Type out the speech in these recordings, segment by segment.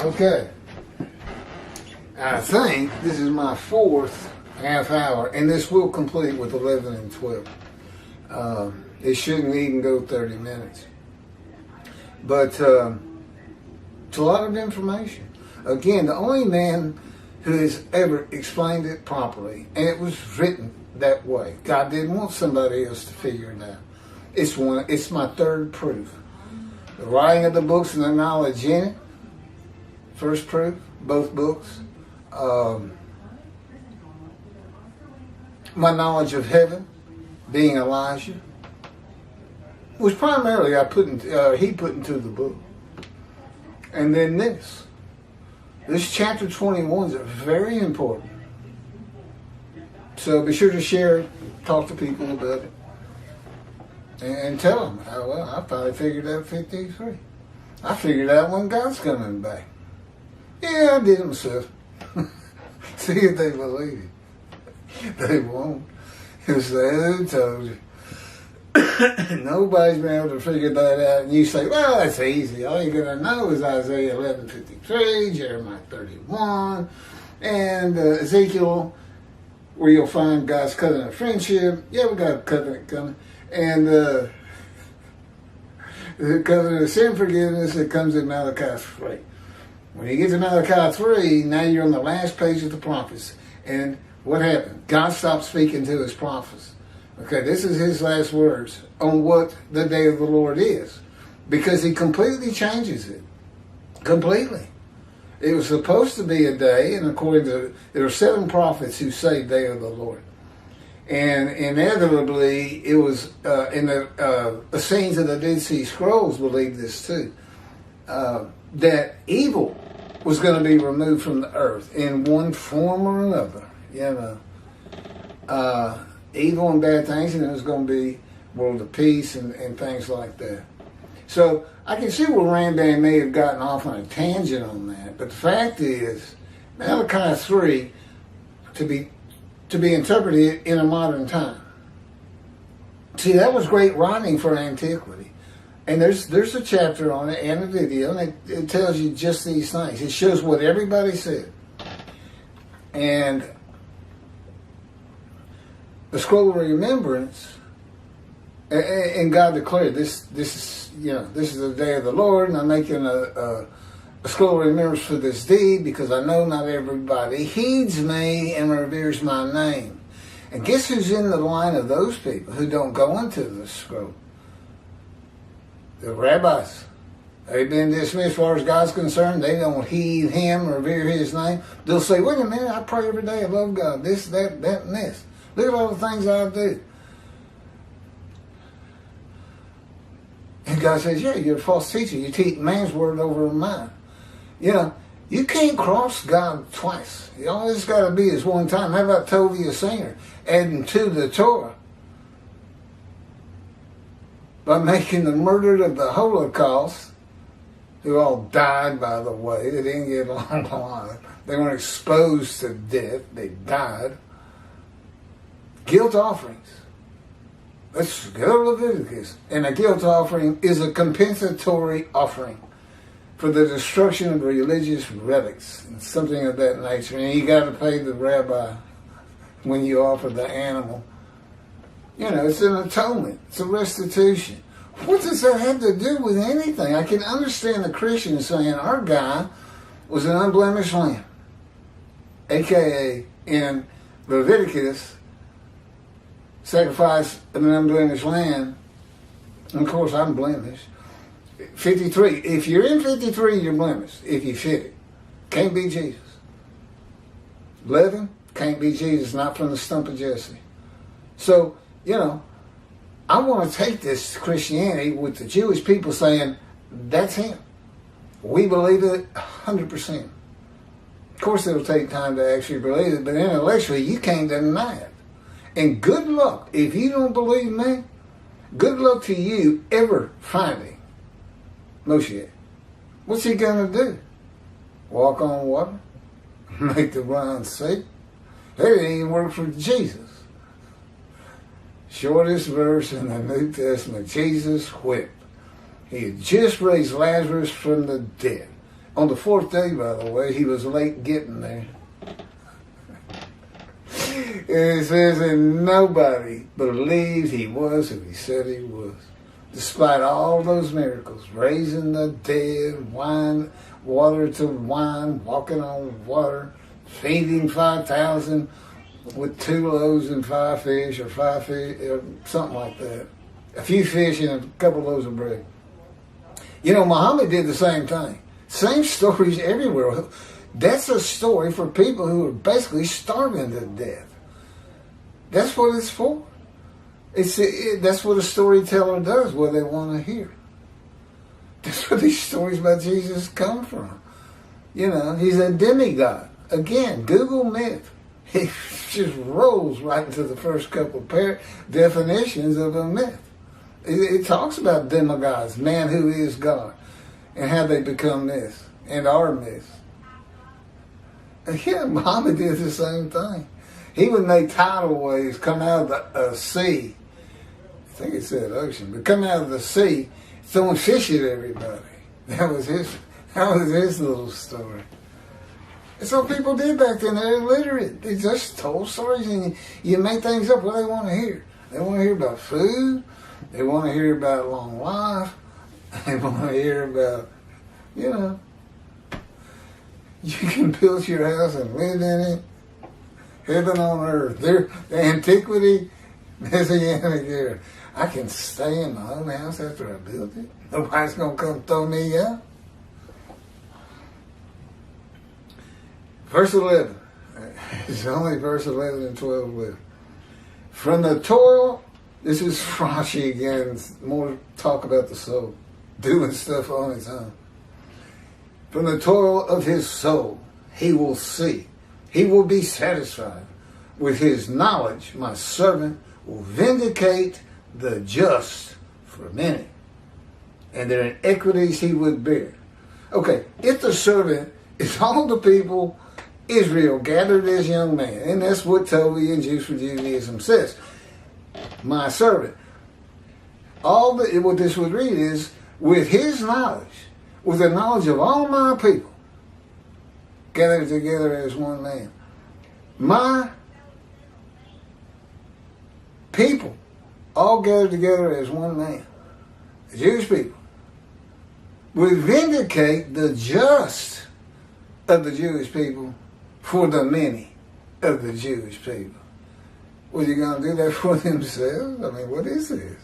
Okay. I think this is my fourth half hour, and this will complete with 11 and 12. It shouldn't even go 30 minutes. But it's a lot of information. Again, the only man who has ever explained it properly, and it was written that way. God didn't want somebody else to figure it out. It's my third proof. The writing of the books and the knowledge in it, first proof, both books. My knowledge of heaven, being Elijah, was primarily he put into the book. And then this chapter 21 is very important. So be sure to share it, talk to people about it, and tell them, oh, well, I finally figured out 53. I figured out when God's coming back. Yeah, I did it myself. See if they believe it. They won't. He'll say, who told you? Nobody's been able to figure that out. And you say, well, that's easy. All you're going to know is Isaiah 11:53, Jeremiah 31, and Ezekiel, where you'll find God's covenant of friendship. Yeah, we got a covenant coming. And the covenant of sin forgiveness that comes in Malachi 3. When you get to Malachi 3, now you're on the last page of the prophets. And what happened? God stopped speaking to his prophets. Okay, this is his last words on what the day of the Lord is. Because he completely changes it. Completely. It was supposed to be a day, and according to, there are 7 prophets who say day of the Lord. And inevitably, it was in the Essenes of the Dead Sea Scrolls believe this too, that evil was going to be removed from the earth in one form or another. You know, evil and bad things, and it was going to be world of peace and things like that. So I can see where Rambam may have gotten off on a tangent on that, but the fact is, Malachi 3 to be interpreted in a modern time. See, that was great writing for antiquity. And there's a chapter on it and a video, and it tells you just these things. It shows what everybody said. And the scroll of remembrance, and God declared this is the day of the Lord, and I'm making a scroll of remembrance for this deed, because I know not everybody heeds me and reveres my name. And guess who's in the line of those people who don't go into the scroll? The rabbis. They've been dismissed as far as God's concerned. They don't heed him or revere his name. They'll say, wait a minute, I pray every day, I love God, this, that, and this. Look at all the things I do. And God says, yeah, you're a false teacher. You teach man's word over mine. You know, you can't cross God twice. All it's got to be is one time. How about Tovia Singer adding to the Torah by making the murdered of the Holocaust, who all died, by the way. They didn't get long alive. They weren't exposed to death. They died. Guilt offerings. Let's go to Leviticus. And a guilt offering is a compensatory offering for the destruction of religious relics and something of that nature. And you got to pay the rabbi when you offer the animal. You know, it's an atonement. It's a restitution. What does that have to do with anything? I can understand the Christians saying our guy was an unblemished lamb. AKA in Leviticus, sacrifice of an unblemished lamb. And of course, I'm blemished. 53. If you're in 53, you're blemished. If you fit it. Can't be Jesus. 11. Can't be Jesus. Not from the stump of Jesse. So, you know, I want to take this Christianity with the Jewish people saying, that's him. We believe it 100%. Of course, it'll take time to actually believe it, but intellectually, you can't deny it. And good luck, if you don't believe me, good luck to you ever finding Moshiach. What's he going to do? Walk on water? Make the blind see? That didn't even work for Jesus. Shortest verse in the New Testament, Jesus whipped. He had just raised Lazarus from the dead. On the fourth day, by the way, he was late getting there. And it says, and nobody believed he was who he said he was. Despite all those miracles, raising the dead, water to wine, walking on water, feeding 5,000 with 2 loaves and 5 fish, or 5 fish, or something like that. A few fish and a couple loaves of bread. You know, Muhammad did the same thing. Same stories everywhere. That's a story for people who are basically starving to death. That's what it's for. That's what a storyteller does, what they want to hear. That's where these stories about Jesus come from. You know, he's a demigod. Again, Google myth. It just rolls right into the first couple of definitions of a myth. It talks about demigods, man who is God, and how they become this, and are myths. Again, Muhammad did the same thing. He would make tidal waves come out of the sea. I think it said ocean, but come out of the sea, throwing fish at everybody. That was his little story. That's what people did back then. They're illiterate. They just told stories, and you make things up what they want to hear. They want to hear about food. They want to hear about long life. They want to hear about, you know, you can build your house and live in it. Heaven on earth. The antiquity, messianic era. I can stay in my own house after I build it. Nobody's going to come throw me out. Verse 11. It's only verse 11 and 12 left. From the Torah, this is Rashi again, more talk about the soul, doing stuff on its own. From the toil of his soul, he will see. He will be satisfied. With his knowledge, my servant will vindicate the just for many, and their inequities he would bear. Okay, if the servant is all the people, Israel gathered as young man, and that's what Torah and Jews for Judaism says. My servant. What this would read is, with his knowledge, with the knowledge of all my people, gathered together as one man. My people all gathered together as one man. The Jewish people would vindicate the just of the Jewish people for the many of the Jewish people. Was he going to do that for themselves? I mean, what is this?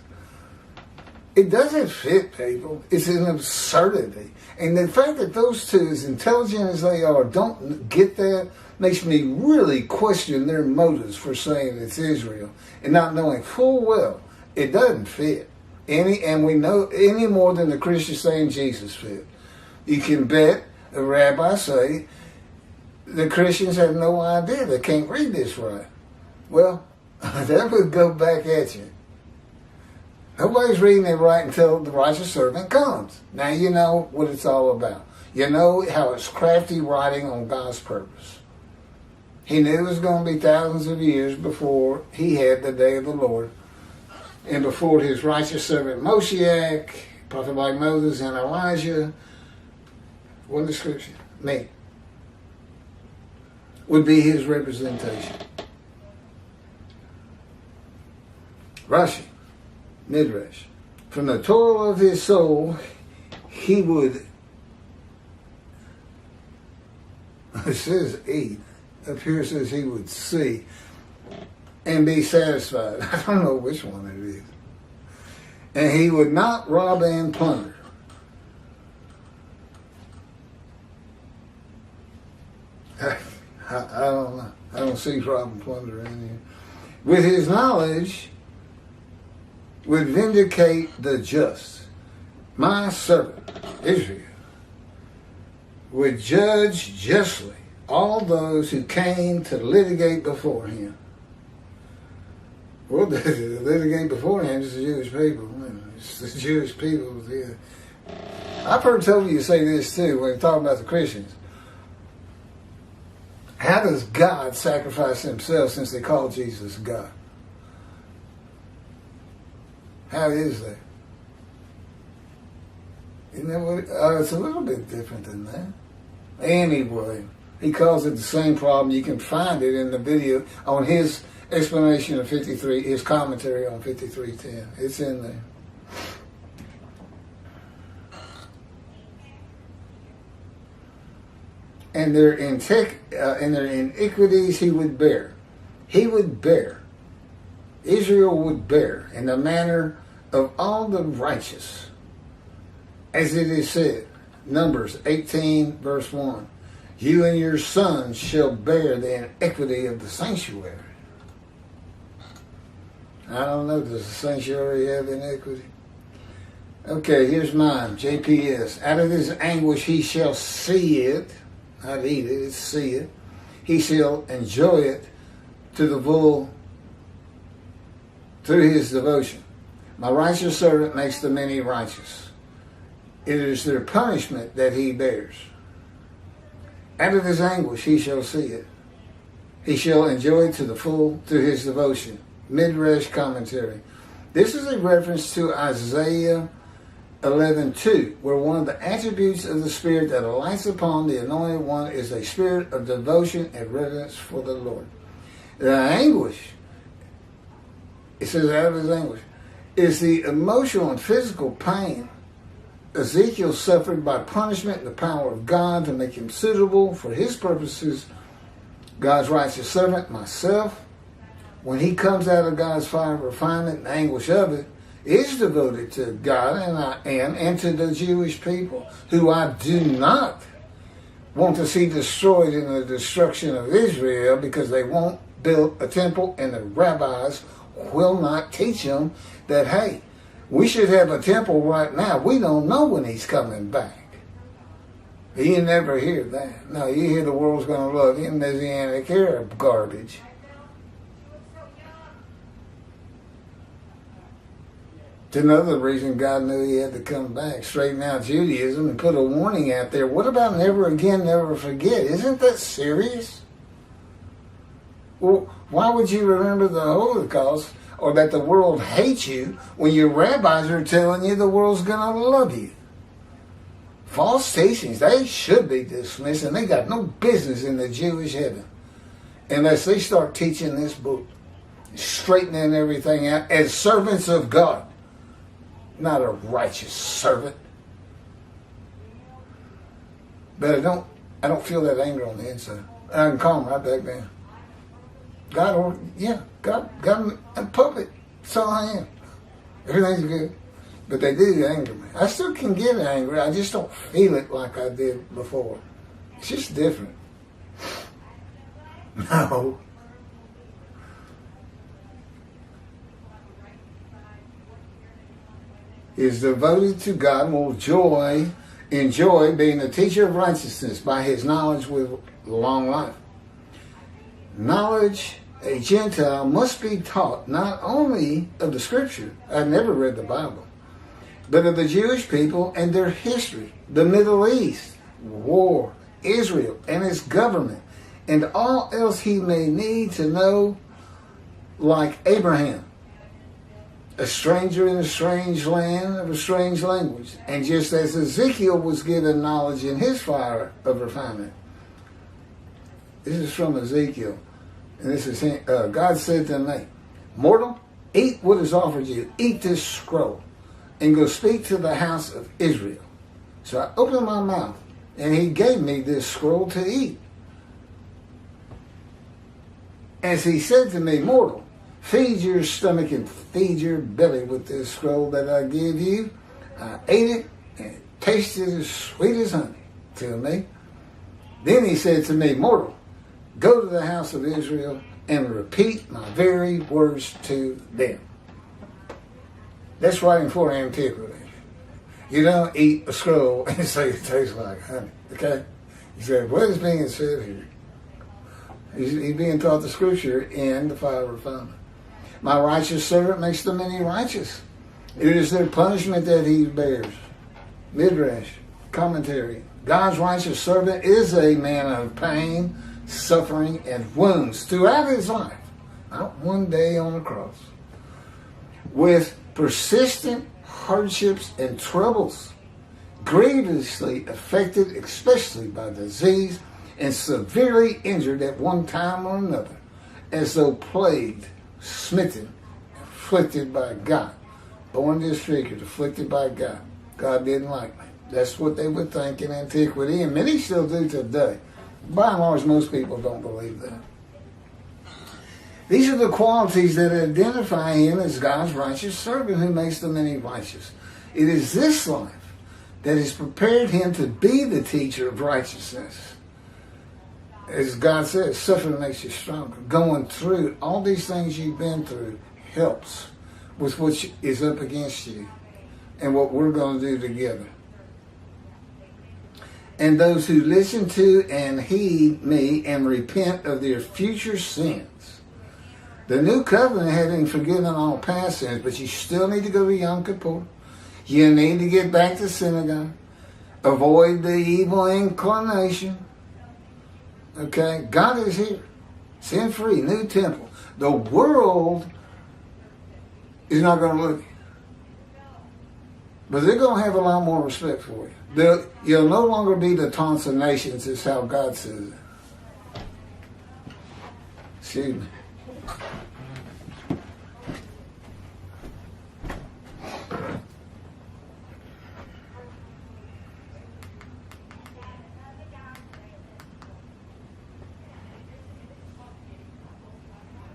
It doesn't fit, people. It's an absurdity. And the fact that those two, as intelligent as they are, don't get that makes me really question their motives for saying it's Israel and not knowing full well it doesn't fit. And we know any more than the Christians saying Jesus fit. You can bet the rabbis say the Christians have no idea. They can't read this right. Well, that would go back at you. Nobody's reading it right until the righteous servant comes. Now you know what it's all about. You know how it's crafty writing on God's purpose. He knew it was going to be thousands of years before he had the day of the Lord, and before his righteous servant Moshiach, prophet like Moses and Elijah, one description, me, would be his representation. Rashi, Midrash. From the toil of his soul, he would, it says eat, up here it says he would see and be satisfied. I don't know which one it is. And he would not rob and plunder. I don't know. I don't see rob and plunder in here. With his knowledge, would vindicate the just. My servant, Israel, would judge justly all those who came to litigate before him. Well, the litigate before him is the Jewish people. It's the Jewish people. Yeah. I've heard some of you say this too when you're talking about the Christians. How does God sacrifice himself since they call Jesus God? How is that? Isn't that what it's a little bit different than that. Anyway, he calls it the same problem. You can find it in the video on his explanation of 53, his commentary on 53:10. It's in there. And their iniquities he would bear. He would bear. Israel would bear in the manner of all the righteous. As it is said, Numbers 18, verse 1. You and your sons shall bear the iniquity of the sanctuary. I don't know, does the sanctuary have iniquity? Okay, here's mine, JPS. Out of his anguish he shall see it. Not eat it, it's see it. He shall enjoy it to the full through his devotion. My righteous servant makes the many righteous. It is their punishment that he bears. Out of his anguish he shall see it. He shall enjoy it to the full through his devotion. Midrash commentary. This is a reference to Isaiah 11:2, where one of the attributes of the Spirit that alights upon the Anointed One is a spirit of devotion and reverence for the Lord. The anguish, it says out of his anguish, is the emotional and physical pain Ezekiel suffered by punishment and the power of God to make him suitable for his purposes. God's righteous servant, myself, when he comes out of God's fire of refinement and anguish of it, is devoted to God and to the Jewish people, who I do not want to see destroyed in the destruction of Israel, because they won't build a temple and the rabbis will not teach them that, hey, we should have a temple right now. We don't know when he's coming back. You never hear that. No, you hear the world's going to love him, Messianic Arab garbage. It's another reason God knew he had to come back, straighten out Judaism, and put a warning out there. What about never again, never forget? Isn't that serious? Well, why would you remember the Holocaust or that the world hates you when your rabbis are telling you the world's going to love you? False teachings, they should be dismissed, and they got no business in the Jewish heaven unless they start teaching this book, straightening everything out as servants of God. Not a righteous servant. But I don't feel that anger on the inside. I can calm right back down. God, I'm a puppet. That's all I am. Everything's good. But they do anger me. I still can get angry. I just don't feel it like I did before. It's just different. No. Is devoted to God and will enjoy being a teacher of righteousness by his knowledge with long life. Knowledge, a Gentile must be taught not only of the Scripture, I've never read the Bible, but of the Jewish people and their history, the Middle East, war, Israel and its government, and all else he may need to know, like Abraham, a stranger in a strange land of a strange language. And just as Ezekiel was given knowledge in his fire of refinement. This is from Ezekiel. And this is God said to me, mortal, eat what is offered you. Eat this scroll and go speak to the house of Israel. So I opened my mouth and he gave me this scroll to eat. As he said to me, mortal, feed your stomach and feed your belly with this scroll that I give you. I ate it and it tasted as sweet as honey to me. Then he said to me, mortal, go to the house of Israel and repeat my very words to them. That's writing for antiquity. You don't eat a scroll and say it tastes like honey. Okay? He said, what is being said here? He's being taught the Scripture in the fire of refinement. My righteous servant makes the many righteous. It is their punishment that he bears. Midrash, commentary. God's righteous servant is a man of pain, suffering, and wounds throughout his life. Not one day on the cross. With persistent hardships and troubles. grievously affected, especially by disease, and severely injured at one time or another, as though plagued, smitten, afflicted by God. Born disfigured, afflicted by God. God didn't like me. That's what they would think in antiquity, and many still do today. By and large, most people don't believe that. These are the qualities that identify him as God's righteous servant who makes the many righteous. It is this life that has prepared him to be the teacher of righteousness. As God says, suffering makes you stronger. Going through all these things you've been through helps with what is up against you and what we're going to do together. And those who listen to and heed me and repent of their future sins. The new covenant having forgiven all past sins, but you still need to go to Yom Kippur. You need to get back to synagogue. Avoid the evil inclination. Okay? God is here. Sin free, new temple. The world is not going to look at you. But they're going to have a lot more respect for you. You'll no longer be the taunts of nations, is how God says it. Excuse me.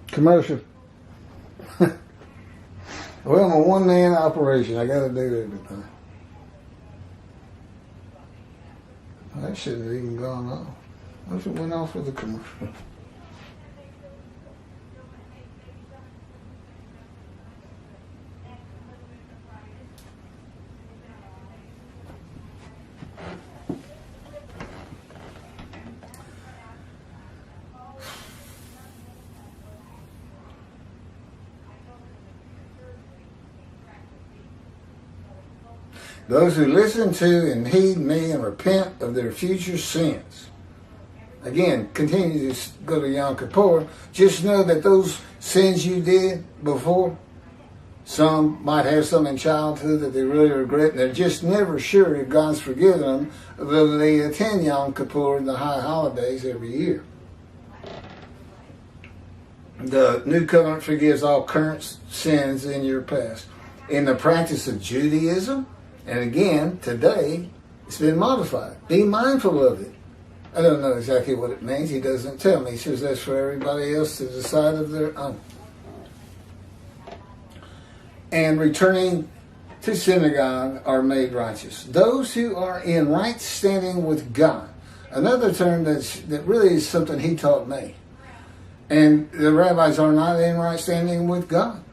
Commercial. Well, I'm a one-man operation. I got to do everything. That shouldn't have even gone off. What if it went off with a commercial? Those who listen to and heed me and repent of their future sins. Again, continue to go to Yom Kippur. Just know that those sins you did before, some might have some in childhood that they really regret, and they're just never sure if God's forgiven them, though they attend Yom Kippur and the high holidays every year. The New Covenant forgives all current sins in your past. In the practice of Judaism, and again, today, it's been modified. Be mindful of it. I don't know exactly what it means. He doesn't tell me. He says that's for everybody else to decide of their own. And returning to synagogue are made righteous. Those who are in right standing with God. Another term that really is something he taught me. And the rabbis are not in right standing with God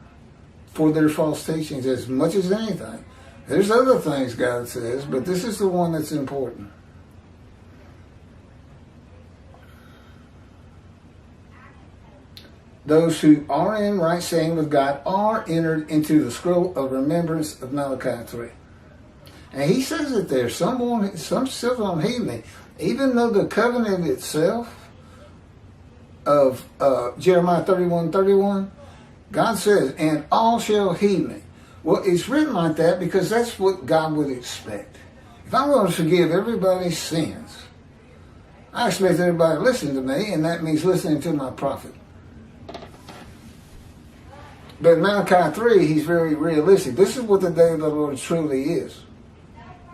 for their false teachings as much as anything. There's other things God says, but this is the one that's important. Those who are in right standing with God are entered into the scroll of remembrance of Malachi 3. And he says it there. Some still don't heed me. Even though the covenant itself of Jeremiah 31:31, God says, and all shall heed me. Well, it's written like that because that's what God would expect. If I'm going to forgive everybody's sins, I expect everybody to listen to me, and that means listening to my prophet. But in Malachi 3, he's very realistic. This is what the day of the Lord truly is.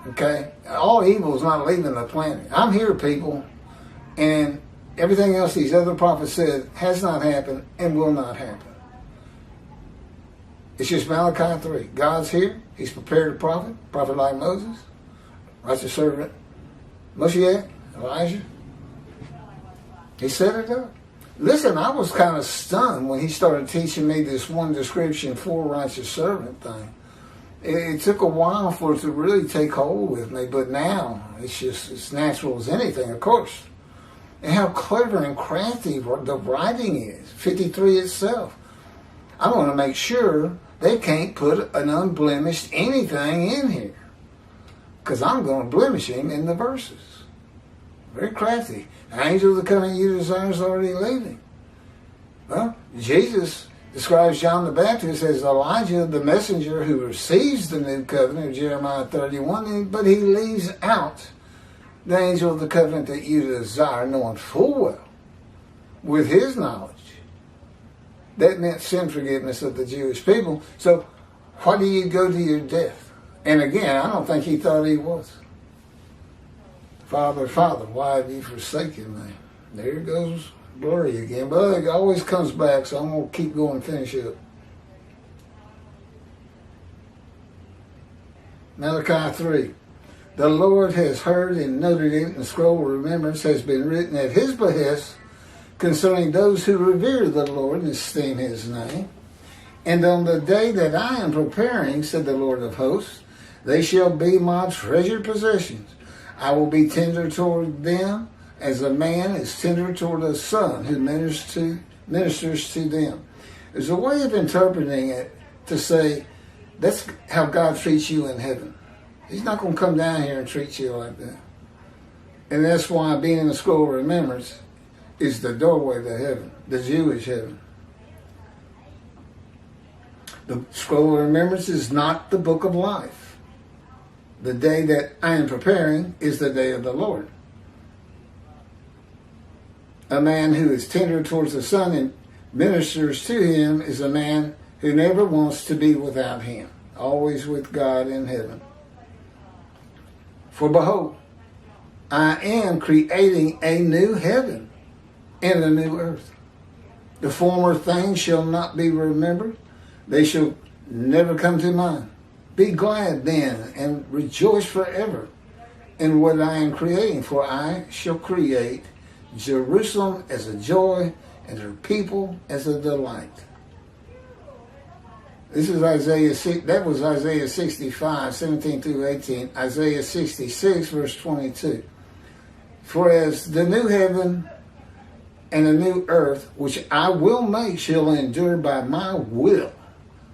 Okay? All evil is not leaving the planet. I'm here, people, and everything else these other prophets said has not happened and will not happen. It's just Malachi 3. God's here. He's prepared a prophet like Moses, righteous servant Moshiach, Elijah. He set it up. Listen, I was kind of stunned when he started teaching me this one description for righteous servant thing. It took a while for it to really take hold with me, but now it's just as natural as anything, of course. And how clever and crafty the writing is. 53 itself. I want to make sure they can't put an unblemished anything in here, because I'm going to blemish him in the verses. Very crafty. The angel of the coming you desire is already leaving. Well, Jesus describes John the Baptist as Elijah, the messenger who receives the new covenant of Jeremiah 31, but he leaves out the angel of the covenant that you desire, knowing full well, with his knowledge, that meant sin forgiveness of the Jewish people. So why do you go to your death? And again, I don't think he thought he was. Father, Father, why have you forsaken me? There it goes blurry again. But it always comes back, so I'm going to keep going and finish up. Malachi 3. The Lord has heard and noted it, and the scroll of remembrance has been written at his behest concerning those who revere the Lord and esteem his name. And on the day that I am preparing, said the Lord of hosts, they shall be my treasured possessions. I will be tender toward them as a man is tender toward a son who ministers to them. There's a way of interpreting it to say that's how God treats you in heaven. He's not going to come down here and treat you like that. And that's why being in the scroll of remembrance is the doorway to heaven, the Jewish heaven. The scroll of remembrance is not the book of life. The day that I am preparing is the day of the Lord. A man who is tender towards the Son and ministers to him is a man who never wants to be without him, always with God in heaven. For behold, I am creating a new heaven and a new earth. The former things shall not be remembered. They shall never come to mind. Be glad then and rejoice forever in what I am creating, for I shall create Jerusalem as a joy and her people as a delight. This is Isaiah 6, that was Isaiah 65, 17 through 18. Isaiah 66, verse 22. For as the new heaven and the new earth, which I will make, shall endure by my will,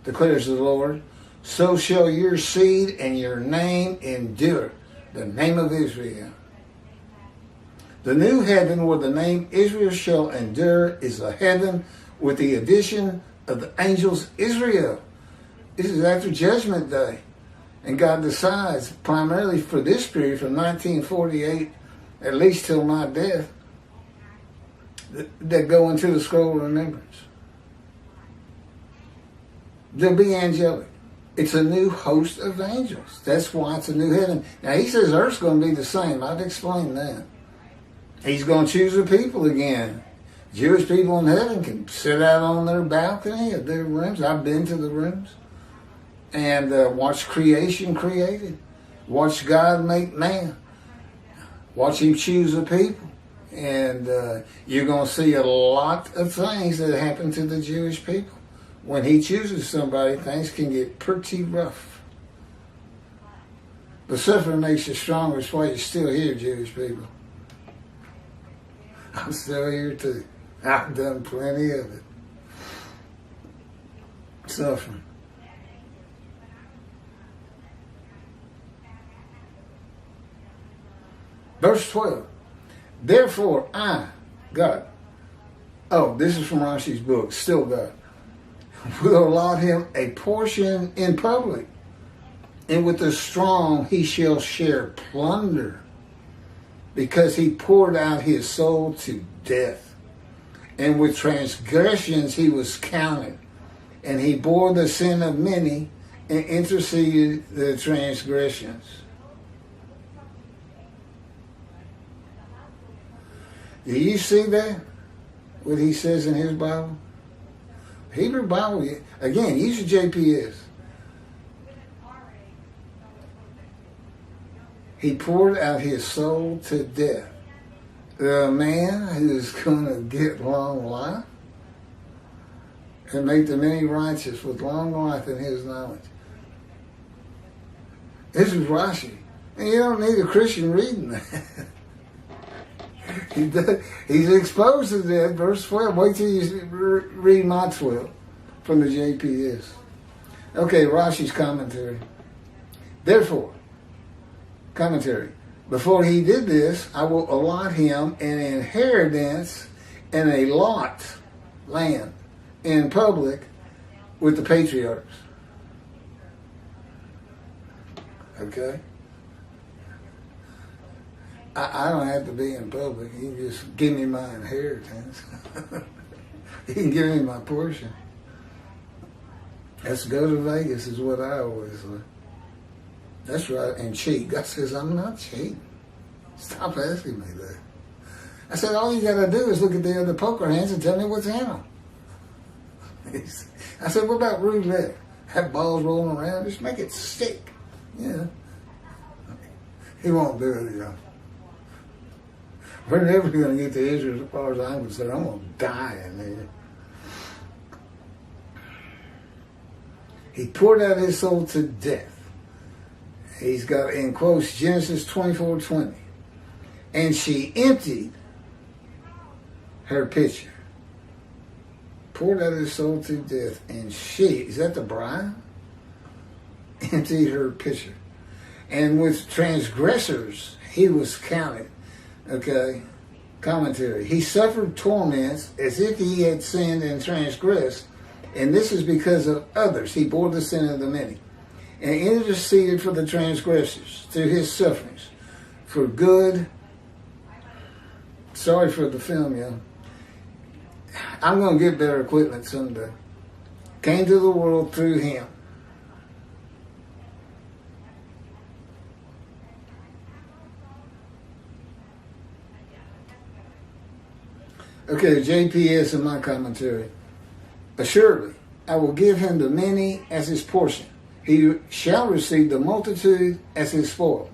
declares the Lord, so shall your seed and your name endure, the name of Israel. The new heaven where the name Israel shall endure is a heaven with the addition of the angels Israel. This is after Judgment Day. And God decides primarily for this period from 1948, at least till my death, that go into the scroll of remembrance. They'll be angelic. It's a new host of angels. That's why it's a new heaven. Now he says earth's going to be the same. I've explained that. He's going to choose a people again. Jewish people in heaven can sit out on their balcony of their rooms. I've been to the rooms. And watch creation created. Watch God make man. Watch him choose a people. And you're going to see a lot of things that happen to the Jewish people. When he chooses somebody, things can get pretty rough. But suffering makes you stronger. That's why you're still here, Jewish people. I'm still here too. I've done plenty of it. Suffering. Verse 12. Therefore I, God, this is from Rashi's book, still God, will allot him a portion in public, and with the strong he shall share plunder, because he poured out his soul to death, and with transgressions he was counted, and he bore the sin of many and interceded the transgressions. Do you see that? What he says in his Bible? Hebrew Bible, again, use your JPS. He poured out his soul to death. The man who's going to get long life and make the many righteous with long life in his knowledge. This is Rashi. And you don't need a Christian reading that. He's exposed to that. Verse 12. Wait till you read my 12 from the JPS. Okay, Rashi's commentary. Therefore, commentary. Before he did this, I will allot him an inheritance and a lot, land, in public with the patriarchs. Okay? I don't have to be in public. You can just give me my inheritance. You can give me my portion. Let's go to Vegas is what I always say. That's right, and cheat. God says, I'm not cheating. Stop asking me that. I said, all you got to do is look at the other poker hands and tell me what's in them. I said, what about roulette? Have balls rolling around, just make it stick. Yeah. He won't do it, you know. We're never going to get to Israel as far as I'm concerned. I'm going to die in there. He poured out his soul to death. He's got, in quotes, Genesis 24:20. And she emptied her pitcher. Poured out his soul to death. And she, is that the bride? Emptied her pitcher. And with transgressors he was counted. Okay, commentary. He suffered torments as if he had sinned and transgressed, and this is because of others. He bore the sin of the many, and interceded for the transgressors through his sufferings, for good. Sorry for the film, y'all. I'm going to get better equipment someday. Came to the world through him. Okay, JPS in my commentary. Assuredly, I will give him the many as his portion. He shall receive the multitude as his spoil.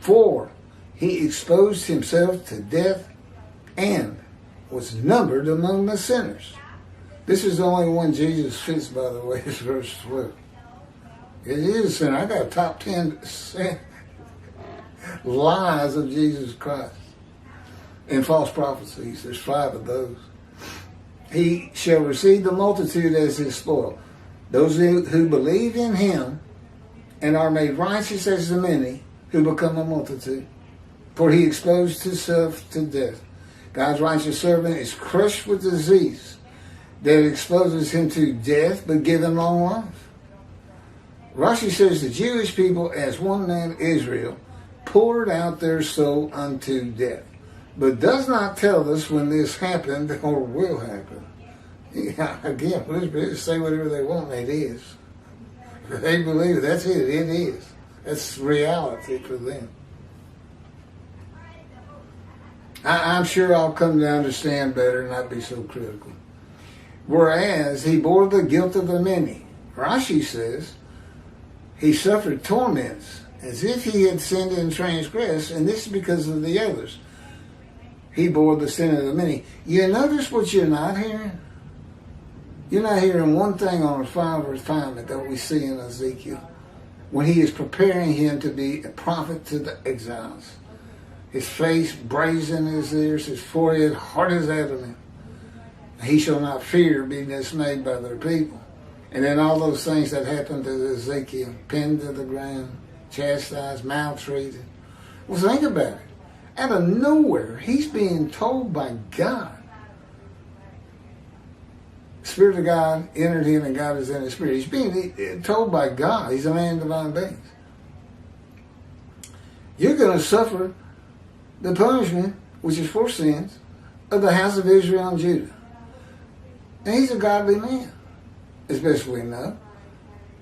For he exposed himself to death and was numbered among the sinners. This is the only one Jesus fits, by the way, is verse 12. It is a sinner. I got a top 10 lies of Jesus Christ. In false prophecies, there's 5 of those. He shall receive the multitude as his spoil. Those who believe in him and are made righteous as the many who become a multitude. For he exposed himself to death. God's righteous servant is crushed with disease that exposes him to death but give him long life. Rashi says the Jewish people, as one man Israel, poured out their soul unto death, but does not tell us when this happened or will happen. Yeah, again, let's say whatever they want, it is. If they believe it, that's it, it is. That's reality for them. I'm sure I'll come to understand better and not be so critical. Whereas he bore the guilt of the many. Rashi says he suffered torments as if he had sinned and transgressed, and this is because of the others. He bore the sin of the many. You notice what you're not hearing? You're not hearing one thing on a 5 refinement that we see in Ezekiel when he is preparing him to be a prophet to the exiles. His face brazen as theirs, his forehead hard as adamant. He shall not fear, be dismayed by their people. And then all those things that happened to Ezekiel, pinned to the ground, chastised, maltreated. Well, think about it. Out of nowhere, he's being told by God. Spirit of God entered him and God is in his spirit. He's being told by God. He's a man of divine beings. You're going to suffer the punishment, which is for sins, of the house of Israel and Judah. And he's a godly man, as best we know.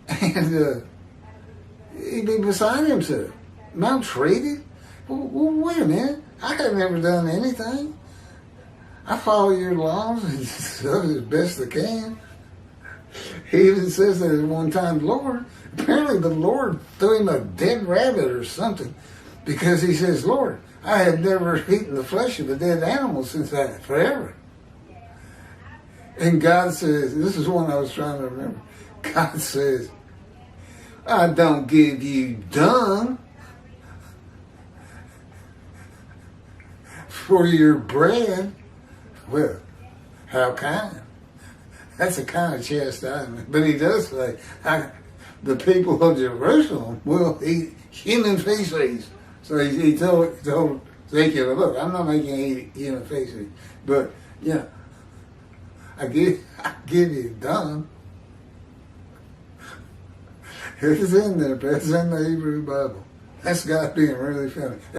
And he'd be beside himself, maltreated. Well, wait a minute. I have never done anything. I follow your laws and stuff as best I can. He even says that at one time, Lord, apparently the Lord threw him a dead rabbit or something because he says, Lord, I have never eaten the flesh of a dead animal since that, forever. And God says, this is one I was trying to remember. God says, I don't give you dung for your bread. Well, how kind. That's a kind of chastisement. But he does say, the people of Jerusalem will eat human feces. So he told Ezekiel, look, I'm not making you eat human feces. But, yeah, I give you done. It's in there, but it's in the Hebrew Bible. That's God being really funny.